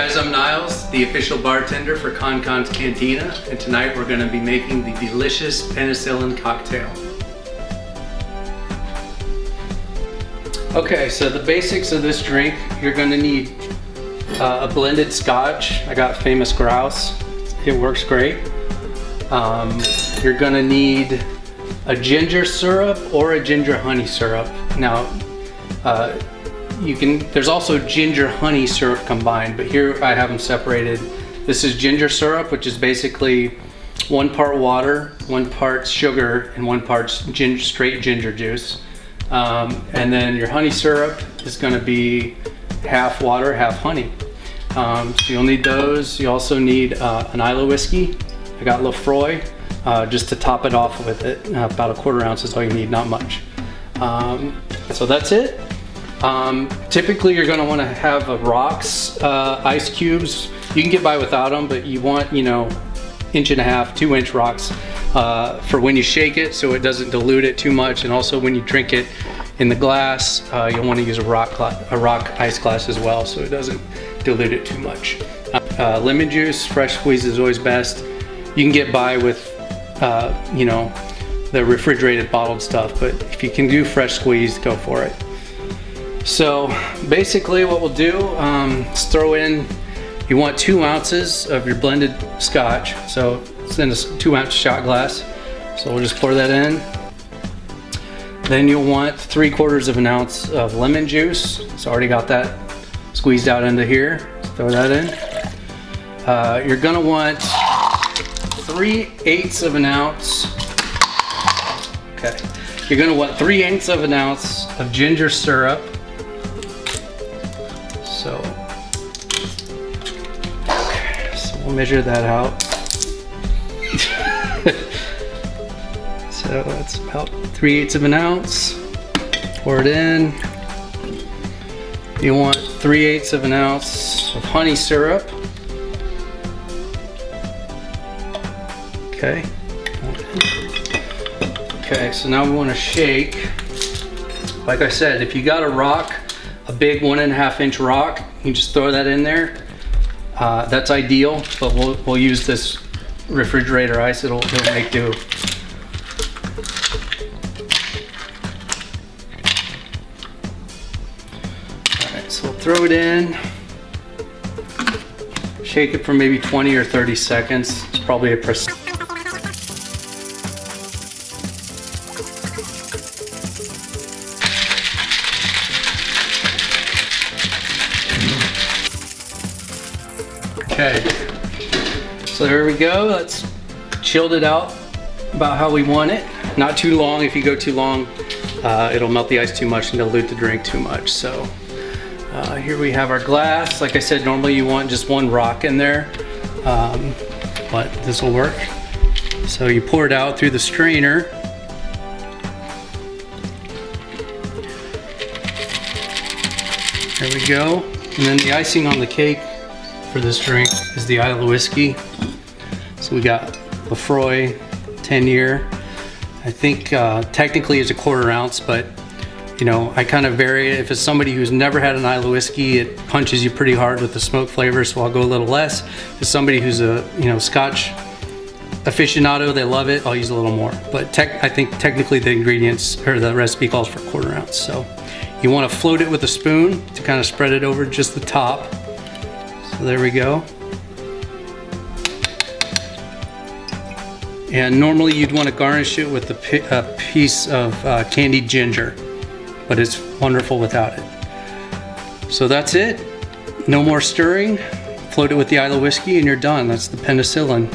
guys, I'm Niles, the official bartender for KonKon's Cantina, and tonight we're going to be making the delicious Penicillin cocktail. Okay, so the basics of this drink, you're going to need a blended scotch. I got Famous Grouse. It works great. You're going to need a ginger syrup or a ginger honey syrup. Now, there's also ginger honey syrup combined, but here I have them separated. This is ginger syrup, which is basically 1 part water, 1 part sugar, and 1 part straight ginger juice. And then your honey syrup is going to be half water, half honey. So you'll need those. You also need an Islay whiskey. I got Lefroy just to top it off with it. About 1/4 ounce is all you need, not much. So that's it. Typically you're going to want to have a rocks, ice cubes. You can get by without them, but you want, 1.5 to 2 inch rocks for when you shake it, so it doesn't dilute it too much. And also when you drink it in the glass, you'll want to use a rock ice glass as well, so it doesn't dilute it too much. Lemon juice, fresh squeeze is always best. You can get by with, the refrigerated bottled stuff, but if you can do fresh squeeze, go for it. So basically what we'll do is throw in, you want 2 ounces of your blended scotch. So it's in a 2 ounce shot glass. So we'll just pour that in. Then you'll want 3/4 of an ounce of lemon juice. So I already got that squeezed out into here. Throw that in. You're gonna want 3/8 of an ounce. Okay. You're gonna want 3/8 of an ounce of ginger syrup. So we'll measure that out. So that's about 3/8 of an ounce. Pour it in. You want 3/8 of an ounce of honey syrup. Okay. Okay, so now we want to shake. Like I said, if you got a rock, a big 1.5 inch rock, you can just throw that in there. That's ideal, but we'll use this refrigerator ice. It'll make do. Alright, so we'll throw it in. Shake it for maybe 20 or 30 seconds. It's probably a percent. Okay, so there we go. That's chilled it out about how we want it. Not too long. If you go too long, it'll melt the ice too much and dilute the drink too much. So here we have our glass. Like I said, normally you want just 1 rock in there, but this will work. So you pour it out through the strainer. There we go. And then the icing on the cake for this drink is the Islay whiskey. So we got Lefroy 10-year. I think technically it's 1/4 ounce, but I kind of vary it. If it's somebody who's never had an Islay whiskey, it punches you pretty hard with the smoke flavor, so I'll go a little less. If it's somebody who's a Scotch aficionado, they love it, I'll use a little more. But I think technically the ingredients or the recipe calls for 1/4 ounce. So you want to float it with a spoon to kind of spread it over just the top. So there we go. And normally you'd want to garnish it with a piece of candied ginger, but it's wonderful without it. So that's it. No more stirring. Float it with the Islay whiskey and you're done. That's the Penicillin.